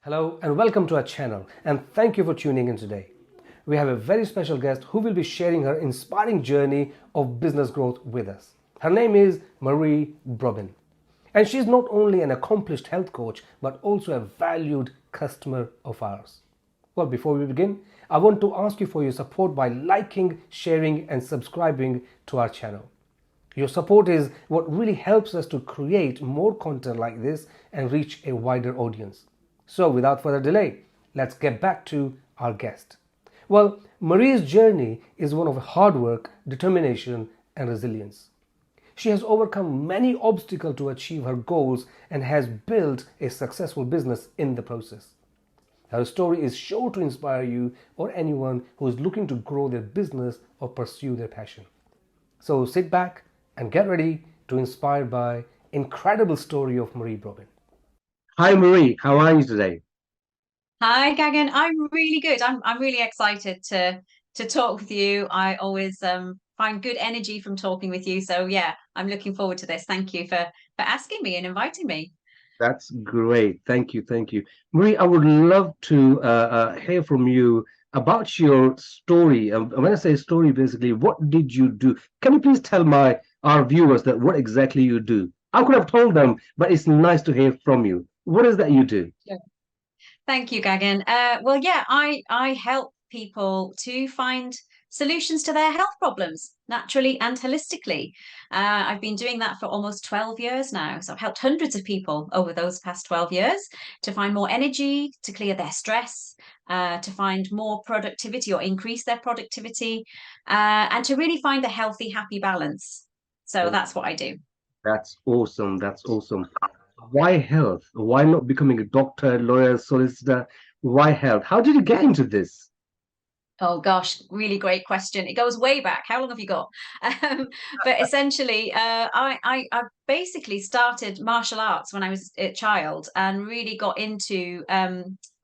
Hello and welcome to our channel, and thank you for tuning in today. We have a very special guest who will be sharing her inspiring journey of business growth with us. Her name is Maire Brobyn, and she's not only an accomplished health coach but also a valued customer of ours. Well, before we begin, I want to ask you for your support by liking, sharing and subscribing to our channel. Your support is what really helps us to create more content like this and reach a wider audience. So without further delay, let's get back to our guest. Well, Marie's journey is one of hard work, determination and resilience. She has overcome many obstacles to achieve her goals and has built a successful business in the process. Her story is sure to inspire you or anyone who is looking to grow their business or pursue their passion. So sit back and get ready to inspire by incredible story of Maire Brobyn. Hi Marie, how are you today? Hi, Gagan. I'm really good. I'm really excited to talk with you. I always find good energy from talking with you. So yeah, I'm looking forward to this. Thank you for asking me and inviting me. That's great. Thank you. Thank you. Marie, I would love to hear from you about your story. When I say story, basically, what did you do? Can you please tell our viewers that what exactly you do? I could have told them, but it's nice to hear from you. What is that you do? Thank you, Gagan. Well, yeah, I help people to find solutions to their health problems naturally and holistically. I've been doing that for almost 12 years now. So I've helped hundreds of people over those past 12 years to find more energy, to clear their stress, to find more productivity or increase their productivity, and to really find a healthy, happy balance. So Oh, that's what I do. that's awesome. That's awesome. Why health? Why not becoming a doctor, lawyer, solicitor? Why health? How did you get into this? Oh gosh, really great question. It goes way back. How long have you got? Um, but essentially, I basically started martial arts when I was a child and really got into.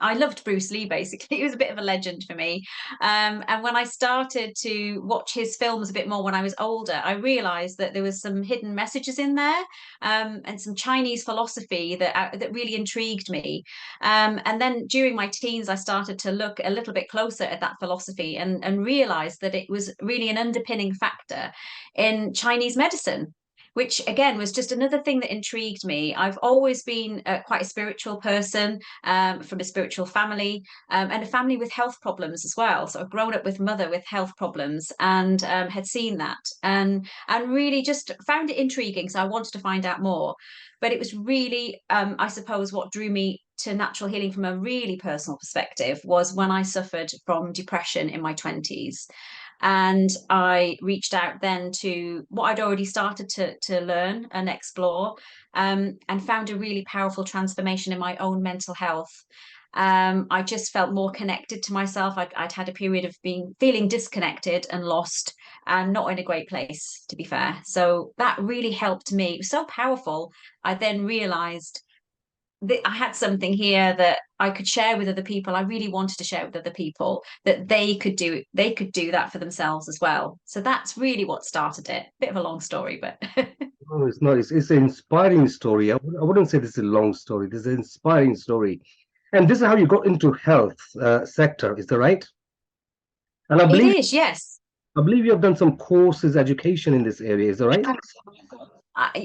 I loved Bruce Lee. Basically, he was a bit of a legend for me. And when I started to watch his films a bit more when I was older, I realised that there was some hidden messages in there, and some Chinese philosophy that really intrigued me. And then during my teens, I started to look a little bit closer at that philosophy and realized that it was really an underpinning factor in Chinese medicine. Which again was just another thing that intrigued me. I've always been quite a spiritual person, from a spiritual family, and a family with health problems as well. So I've grown up with mother with health problems and had seen that and really just found it intriguing. So I wanted to find out more. But it was really, I suppose, what drew me to natural healing from a really personal perspective was when I suffered from depression in my 20s. And I reached out then to what I'd already started to learn and explore, and found a really powerful transformation in my own mental health. I just felt more connected to myself. I'd had a period of being feeling disconnected and lost and not in a great place, to be fair. So that really helped me. It was so powerful. I then realized that I had something here that I could share with other people. I really wanted to share with other people that they could do that for themselves as well. So that's really what started it. Bit of a long story, but No, it's not. It's an inspiring story. I wouldn't say this is a long story. This is an inspiring story. And this is how you got into health sector. Is that right? And it is, yes. I believe you have done some courses, education in this area. Is that right?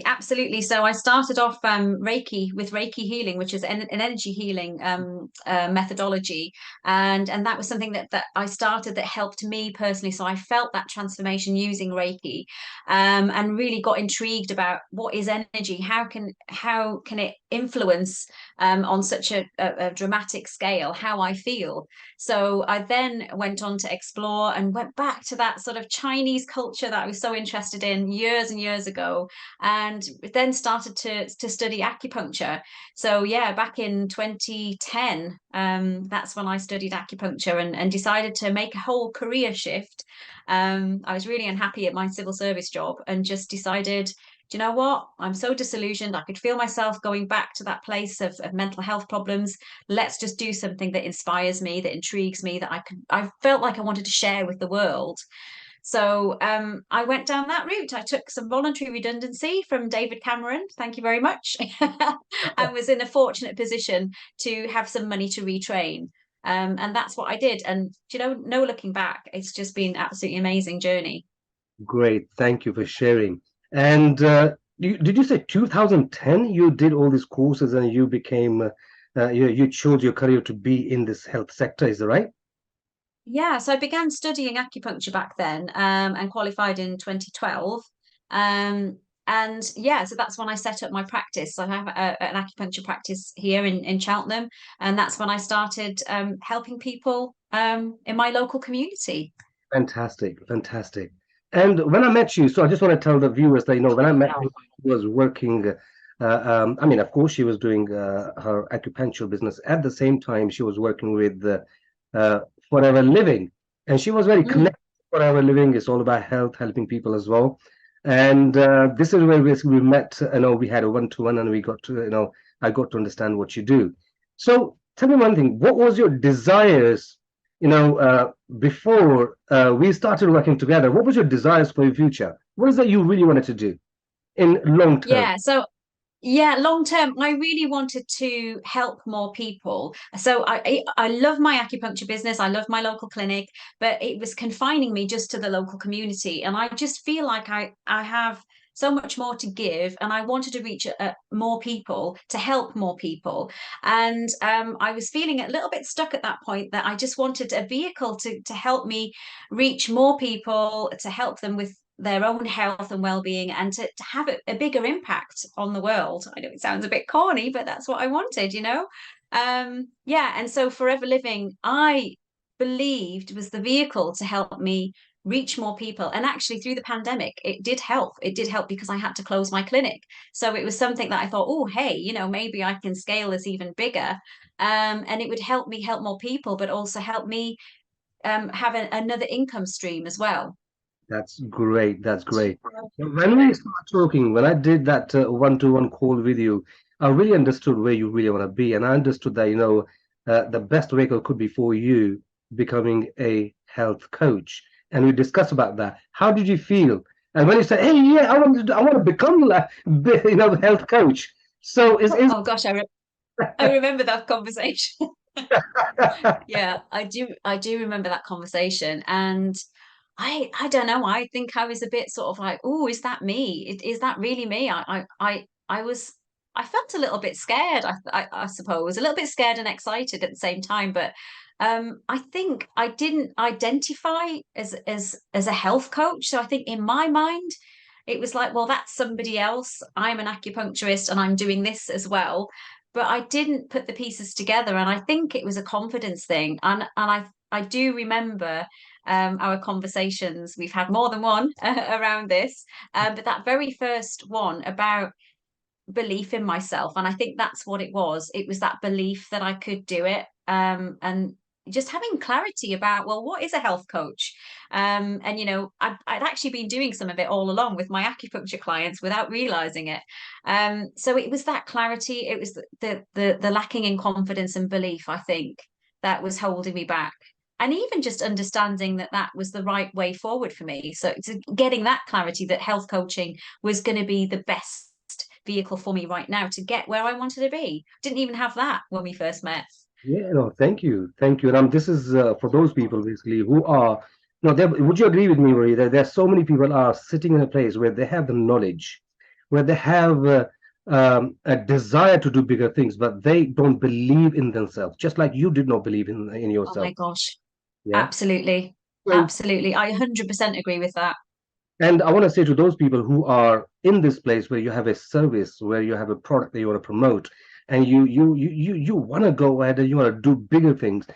Absolutely. So I started off Reiki with Reiki healing, which is an energy healing methodology, and that was something that I started that helped me personally. So I felt that transformation using Reiki, and really got intrigued about what is energy, how can it influence on such a dramatic scale how I feel. So I then went on to explore and went back to that sort of Chinese culture that I was so interested in years and years ago, and then started to study acupuncture. So yeah, back in 2010, that's when I studied acupuncture and decided to make a whole career shift. I was really unhappy at my civil service job and just decided, do you know what? I'm so disillusioned. I could feel myself going back to that place of mental health problems. Let's just do something that inspires me, that intrigues me, that I felt like I wanted to share with the world. So I went down that route. I took some voluntary redundancy from David Cameron, thank you very much, and was in a fortunate position to have some money to retrain. And that's what I did. And, you know, no looking back, it's just been absolutely amazing journey. Great, thank you for sharing. And did you say 2010 you did all these courses and you became you chose your career to be in this health sector, is that right? Yeah, so I began studying acupuncture back then, and qualified in 2012. Um, and yeah, so that's when I set up my practice. So I have an acupuncture practice here in Cheltenham, and that's when I started helping people in my local community. Fantastic, fantastic. And when I met you, so I just want to tell the viewers that, when I met you, she was working. I mean, of course, she was doing her acupuncture business. At the same time, she was working with uh, Forever Living, and she was very Mm. connected to Forever Living. It's all about health, helping people as well. And this is where basically we met. We had a one-to-one, and we got to, I got to understand what you do. So tell me one thing: what was your desires? Before we started working together, what was your desires for your future? What is that you really wanted to do in long term? Yeah, so yeah, long term, I really wanted to help more people. So I love my acupuncture business. I love my local clinic, but it was confining me just to the local community. And I just feel like I have so much more to give, and I wanted to reach more people, to help more people. And I was feeling a little bit stuck at that point, that I just wanted a vehicle to help me reach more people, to help them with their own health and well-being, and to have a bigger impact on the world. I know it sounds a bit corny, but that's what I wanted, you know. Yeah, and so Forever Living, I believed, was the vehicle to help me reach more people. And actually through the pandemic, it did help because I had to close my clinic. So it was something that I thought, oh hey, maybe I can scale this even bigger. And it would help me help more people, but also help me have another income stream as well. That's great. That's great. Now, when we start talking, when I did that one-to-one call with you, I really understood where you really want to be, and I understood that the best vehicle could be for you becoming a health coach, and we discussed about that. How did you feel? And when you said, "Hey, yeah, I want to become like, health coach," so is Oh gosh, I remember that conversation. Yeah, I do remember that conversation. And I don't know, I think I was a bit sort of like, oh, is that me? Is that really me? I felt a little bit scared, I suppose, a little bit scared and excited at the same time. But I think I didn't identify as a health coach. So I think in my mind, it was like, well, that's somebody else. I'm an acupuncturist and I'm doing this as well. But I didn't put the pieces together. And I think it was a confidence thing. And I do remember our conversations. We've had more than one around this, but that very first one about belief in myself. And I think that's what it was. It was that belief that I could do it. And just having clarity about, well, what is a health coach? And I'd actually been doing some of it all along with my acupuncture clients without realizing it. So it was that clarity. It was the lacking in confidence and belief, I think, that was holding me back. And even just understanding that that was the right way forward for me. So getting that clarity that health coaching was going to be the best vehicle for me right now to get where I wanted to be. Didn't even have that when we first met. Yeah, no, thank you. And this is for those people basically who are, no, would you agree with me, Marie, that there's so many people are sitting in a place where they have the knowledge, where they have a desire to do bigger things, but they don't believe in themselves, just like you did not believe in Oh yourself. my gosh. Yeah. Absolutely. So, Absolutely. I 100% agree with that. and I want to say to those people who are in this place where you have a service, where you have a product that you want to promote, and you want to go ahead and you want to do bigger things.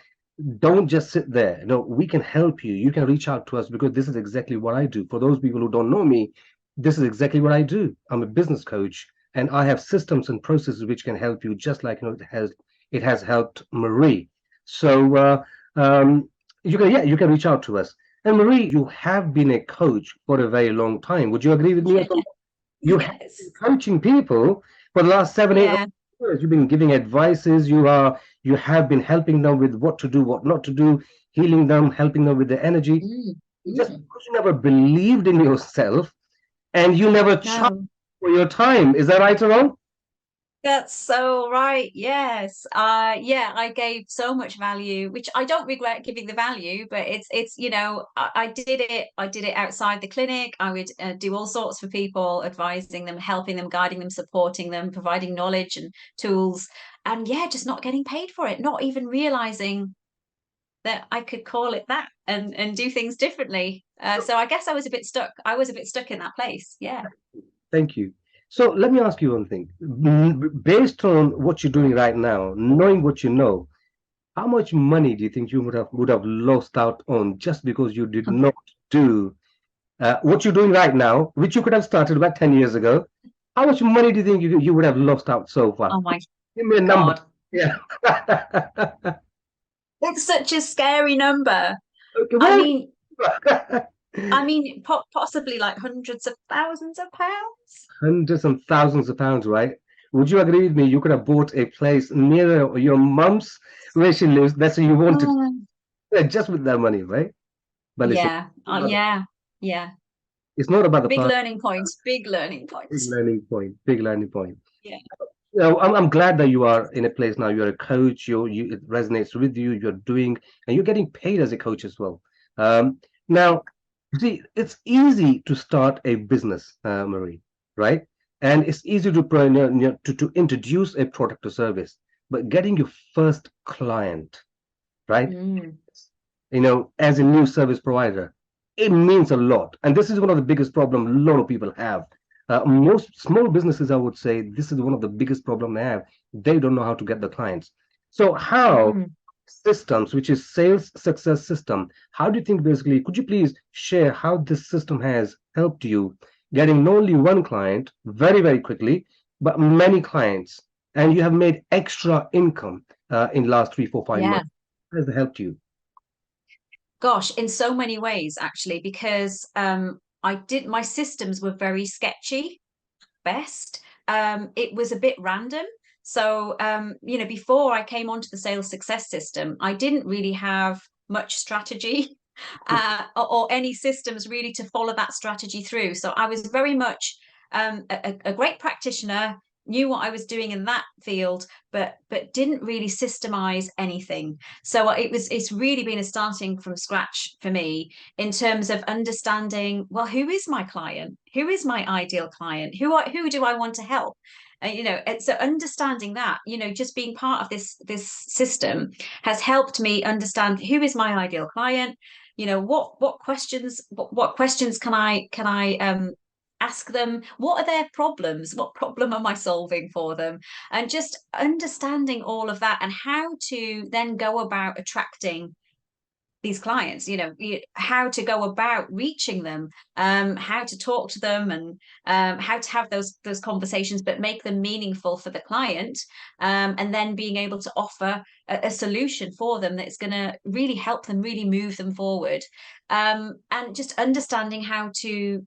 Don't just sit there. No, we can help you. You can reach out to us because this is exactly what I do. For those people who don't know me, this is exactly what I do. I'm a business coach, and I have systems and processes which can help you, just like it has helped Marie. So you can reach out to us. And Marie, you have been a coach for a very long time. Would you agree with me? You have been Yes. coaching people for the last 7, 8 Yeah. years. You've been giving advices. You have been helping them with what to do, what not to do, healing them, helping them with their energy. Mm. just Mm. because you never believed in yourself and you never charged No. for your time. Is that right or wrong? That's so right. Yes. Yeah, I gave so much value, which I don't regret giving the value, but I did it outside the clinic. I would do all sorts for people, advising them, helping them, guiding them, supporting them, providing knowledge and tools. And yeah, just not getting paid for it, not even realizing that I could call it that and do things differently. So I guess I was a bit stuck. I was a bit stuck in that place. Yeah. Thank you. So let me ask you one thing. Based on what you're doing right now, knowing what you know, how much money do you think you would have lost out on just because you did not do what you're doing right now, which you could have started about 10 years ago? How much money do you think you would have lost out so far? Oh my Give me a number. God. Yeah. It's such a scary number. Okay, I well, mean, possibly like hundreds of thousands of pounds. hundreds and thousands of pounds, right? Would you agree with me? You could have bought a place near your mom's where she lives. That's where you wanted, Mm. just with that money, right? But listen, Yeah. Yeah. Yeah. it's not about the Big past. learning points. Big learning Big points. learning point. Big learning point. Yeah. I'm glad that you are in a place now. You're a coach. It resonates with you. You're doing, and you're getting paid as a coach as well. Now, see, it's easy to start a business, Marie, right? And it's easy to to introduce a product or service, but getting your first client, right? Mm. As a new service provider, it means a lot. And this is one of the biggest problems a lot of people have. Most small businesses, I would say, this is one of the biggest problem they have. They don't know how to get the clients. So how Mm. systems, which is sales success system, how do you think basically, could you please share how this system has helped you getting not only one client very, very quickly, but many clients, and you have made extra income in last 3, 4, 5 months? Yeah. How has it helped you? Gosh, in so many ways, actually, because my systems were very sketchy best. It was a bit random. So, before I came onto the sales success system, I didn't really have much strategy or any systems really to follow that strategy through. So I was very much a great practitioner, knew what I was doing in that field, but didn't really systemize anything. So it's really been a starting from scratch for me in terms of understanding, well, who is my client? Who is my ideal client? Who do I want to help? So understanding that, just being part of this system has helped me understand who is my ideal client. What questions can I ask them? What are their problems? What problem am I solving for them? And just understanding all of that and how to then go about attracting these clients, how to go about reaching them, how to talk to them, and how to have those conversations but make them meaningful for the client, and then being able to offer a solution for them that's going to really help them, really move them forward, and just understanding how to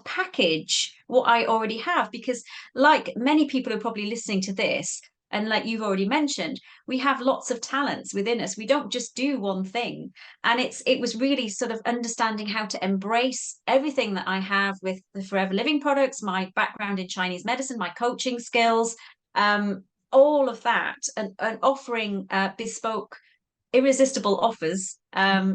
package what I already have, because like many people who are probably listening to this, and like you've already mentioned, we have lots of talents within us. We don't just do one thing. And it was really sort of understanding how to embrace everything that I have with the Forever Living products, my background in Chinese medicine, my coaching skills, um, all of that, and offering bespoke irresistible offers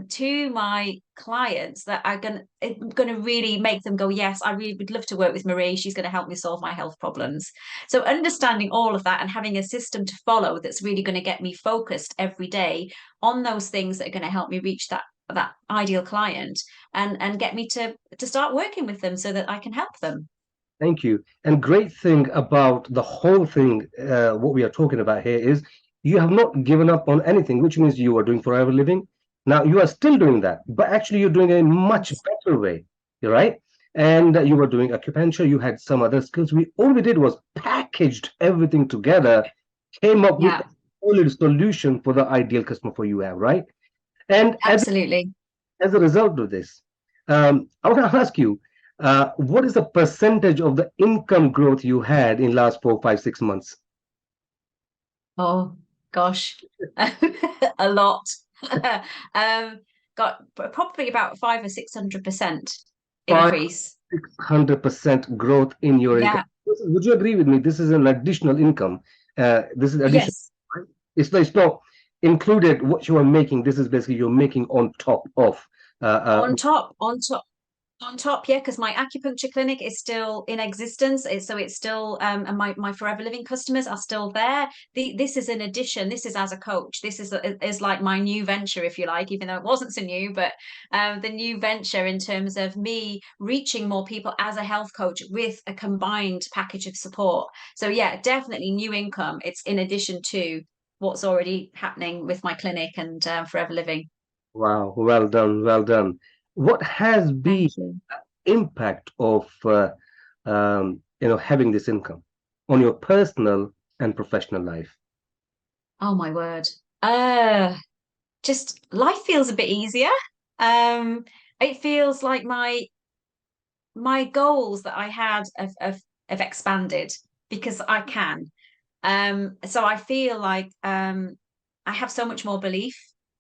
to my clients that are going to really make them go, yes, I really would love to work with Marie. She's going to help me solve my health problems. So understanding all of that and having a system to follow that's really going to get me focused every day on those things that are going to help me reach that ideal client, and get me to start working with them so that I can help them. Thank you. And great thing about the whole thing, what we are talking about here is you have not given up on anything, which means you are doing forever living. Now you are still doing that, but actually you're doing it in a much Yes. better way, right? And you were doing acupuncture, you had some other skills. All we did was packaged everything together, came up with a Yeah, solid solution for the ideal customer for you have, right? And absolutely. as a result of this, I want to ask you, what is the percentage of the income growth you had in last 4, 5, 6 months? Oh gosh, a lot. um, got probably about 500 or 600% Five, increase. 600% growth in your income. Yeah. Would you agree with me? This is an additional income. This is additional. Yes. Right? It's not included what you are making. This is basically you're making on top of. On top, on top. On top, yeah, because my acupuncture clinic is still in existence. So it's still, and my Forever Living customers are still there. This is an addition. This is as a coach. This is like my new venture, if you like, even though it wasn't so new, but the new venture in terms of me reaching more people as a health coach with a combined package of support. So yeah, definitely new income. It's in addition to what's already happening with my clinic and Forever Living. Wow, well done, well done. What has been Thank you. impact of having this income on your personal and professional life? Oh my word. Uh, just life feels a bit easier. Um, it feels like my goals that I had have expanded because I can. So I feel like I have so much more belief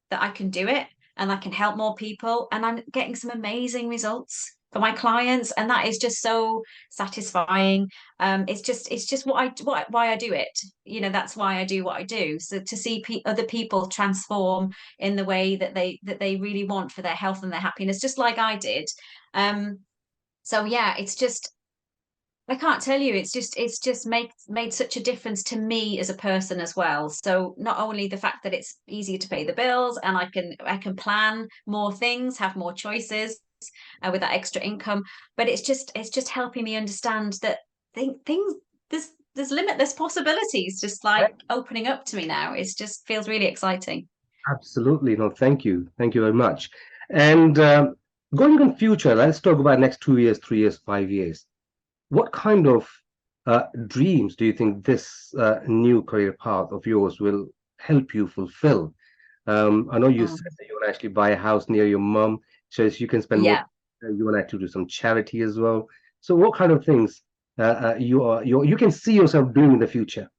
that I can do it and I can help more people, and I'm getting some amazing results for my clients, and that is just so satisfying. It's just why I do it. That's why I do what I do. So to see other people transform in the way that they really want for their health and their happiness, just like I did. Um, so yeah, it's just I can't tell you. It's just made such a difference to me as a person as well. So not only the fact that it's easier to pay the bills and I can plan more things, have more choices with that extra income, but it's just helping me understand that things there's limitless possibilities just like opening up to me now. It just feels really exciting. Absolutely. No, thank you very much. And going in future, let's talk about next 2 years, 3 years, 5 years. What kind of dreams do you think this new career path of yours will help you fulfill? I know you said Um, that you want to actually buy a house near your mum, so as you can spend more. yeah. You want to actually do some charity as well. So, what kind of things you can see yourself doing in the future?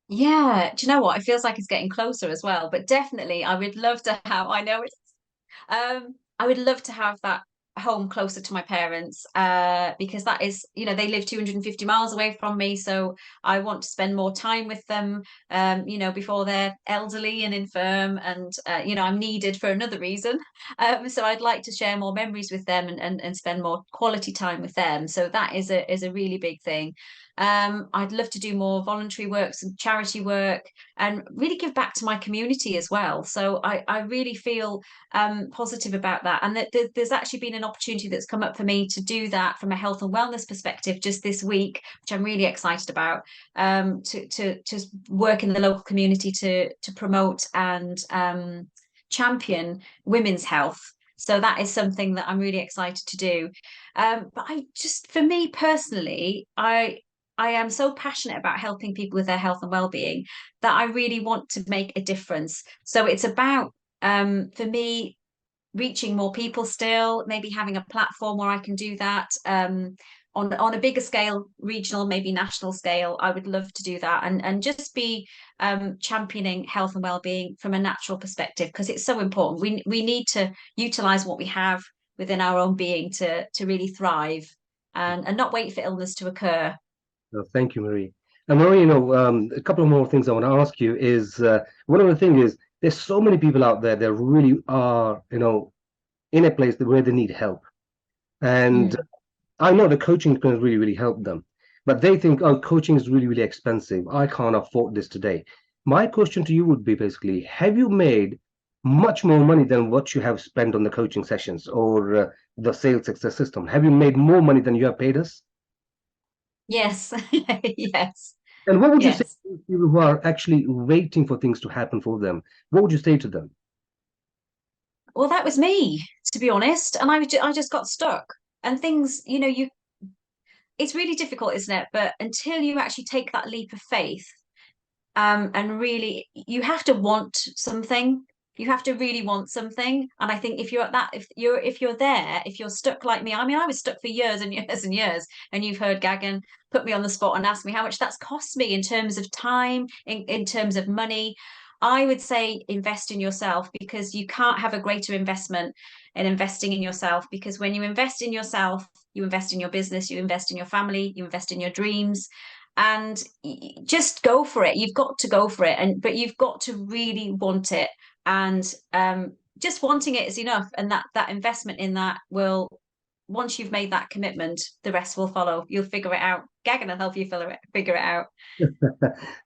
Yeah. Do you know what? It feels like it's getting closer as well. But definitely I would love to have, I know I would love to have that home closer to my parents, because that is, they live 250 miles away from me. So I want to spend more time with them, before they're elderly and infirm, and I'm needed for another reason. So I'd like to share more memories with them and spend more quality time with them. So that is a really big thing. I'd love to do more voluntary work, some charity work, and really give back to my community as well. So I really feel positive about that. And that there's actually been an opportunity that's come up for me to do that from a health and wellness perspective just this week, which I'm really excited about. To work in the local community to promote and champion women's health. So that is something that I'm really excited to do. But for me personally, I am so passionate about helping people with their health and well-being that I really want to make a difference. So it's about for me reaching more people still, maybe having a platform where I can do that on a bigger scale, regional, maybe national scale. I would love to do that and just be championing health and well-being from a natural perspective, because it's so important. We need to utilize what we have within our own being to really thrive and not wait for illness to occur. No, thank you, Marie. And Marie, a couple of more things I want to ask you is one of the things is there's so many people out there that really are, in a place where they need help. And Mm. I know the coaching can really, really help them, but they think, oh, coaching is really, really expensive. I can't afford this today. My question to you would be basically, have you made much more money than what you have spent on the coaching sessions or the sales success system? Have you made more money than you have paid us? Yes. Yes. And what would you say Yes. to people who are actually waiting for things to happen for them? What would you say to them? Well, that was me, to be honest. And I just got stuck. And things, it's really difficult, isn't it? But until you actually take that leap of faith, and really, you have to want something. You have to really want something. And I think if you're at that, if you're there, if you're stuck like me, I mean, I was stuck for years and years and years. And you've heard Gagan put me on the spot and ask me how much that's cost me in terms of time, in terms of money. I would say invest in yourself, because you can't have a greater investment in investing in yourself. Because when you invest in yourself, you invest in your business, you invest in your family, you invest in your dreams, and just go for it. You've got to go for it, and but you've got to really want it, and just wanting it is enough. And that investment in that will, once you've made that commitment, the rest will follow. You'll figure it out. Gagan will help you figure it out.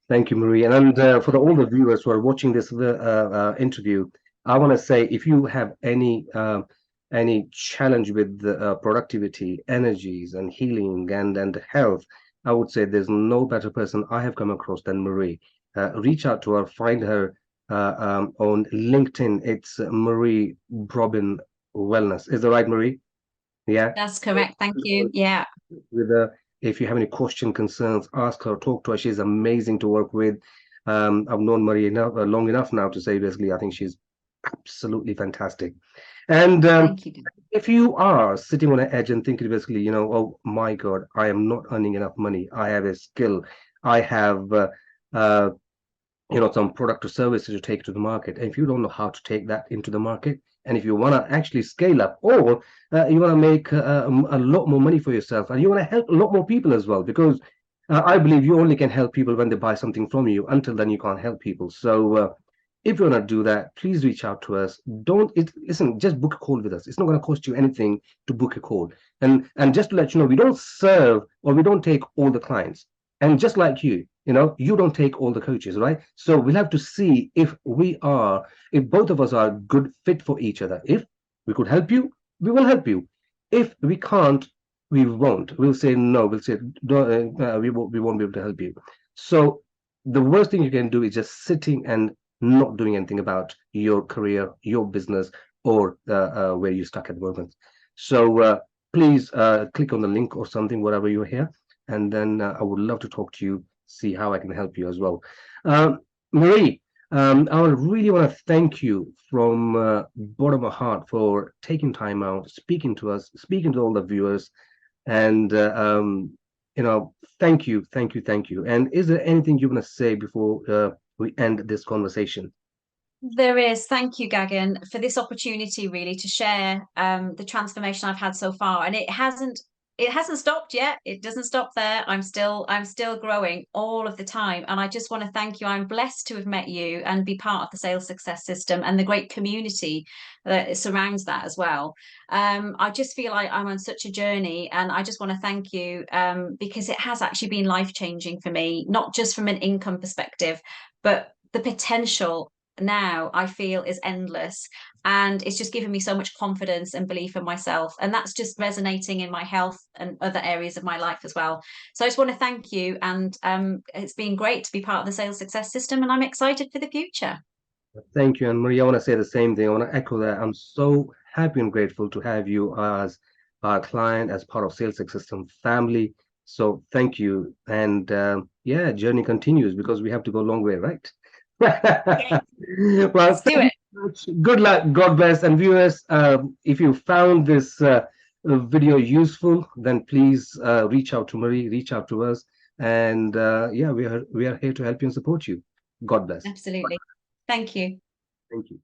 Thank you, Marie. And for all the viewers who are watching this interview, I want to say, if you have any challenge with productivity, energies, and healing and health, I would say there's no better person I have come across than Marie. Reach out to her, find her on LinkedIn. It's Maire Brobyn Wellness. Is that right, Marie? Yeah. That's correct. Thank you. Yeah. With if you have any question, concerns, ask her, talk to her. She's amazing to work with. I've known Marie long enough now to say, basically, I think she's absolutely fantastic. And Thank you. if you are sitting on an edge and thinking, basically, oh my God, I am not earning enough money. I have a skill. I have uh, some product or services to take to the market. And if you don't know how to take that into the market, and if you want to actually scale up, or you want to make a lot more money for yourself, and you want to help a lot more people as well, because I believe you only can help people when they buy something from you. Until then, you can't help people. So if you want to do that, please reach out to us. Listen, just book a call with us. It's not going to cost you anything to book a call. And just to let you know, we don't serve, or we don't take all the clients. And just like you don't take all the coaches, right? So we'll have to see if both of us are good fit for each other. If we could help you, we will help you. If we can't, we won't. We'll say no. We'll say we won't be able to help you. So the worst thing you can do is just sitting and not doing anything about your career, your business, or where you're stuck at the moment. So please click on the link or something, whatever you're here, and then I would love to talk to you, see how I can help you as well. Marie, I really want to thank you from bottom of my heart for taking time out, speaking to us, speaking to all the viewers, and thank you, thank you, thank you. And is there anything you want to say before we end this conversation? There is. Thank you, Gagan, for this opportunity really to share the transformation I've had so far. And it hasn't stopped yet. It doesn't stop there. I'm still growing all of the time. And I just want to thank you. I'm blessed to have met you and be part of the sales success system and the great community that surrounds that as well. I just feel like I'm on such a journey, and I just want to thank you because it has actually been life-changing for me, not just from an income perspective, but the potential now I feel is endless, and it's just given me so much confidence and belief in myself, and that's just resonating in my health and other areas of my life as well. So I just want to thank you, and it's been great to be part of the sales success system, and I'm excited for the future. Thank you. And Marie, I want to say the same thing. I want to echo that. I'm so happy and grateful to have you as our client, as part of Sales Success System family. So thank you. And yeah, journey continues, because we have to go a long way, right? Okay, Well, let's do thank you it. so much. Good luck. God bless. And viewers, if you found this video useful, then please reach out to Marie, reach out to us. And yeah, we are here to help you and support you. God bless. Absolutely. Thank you. Thank you.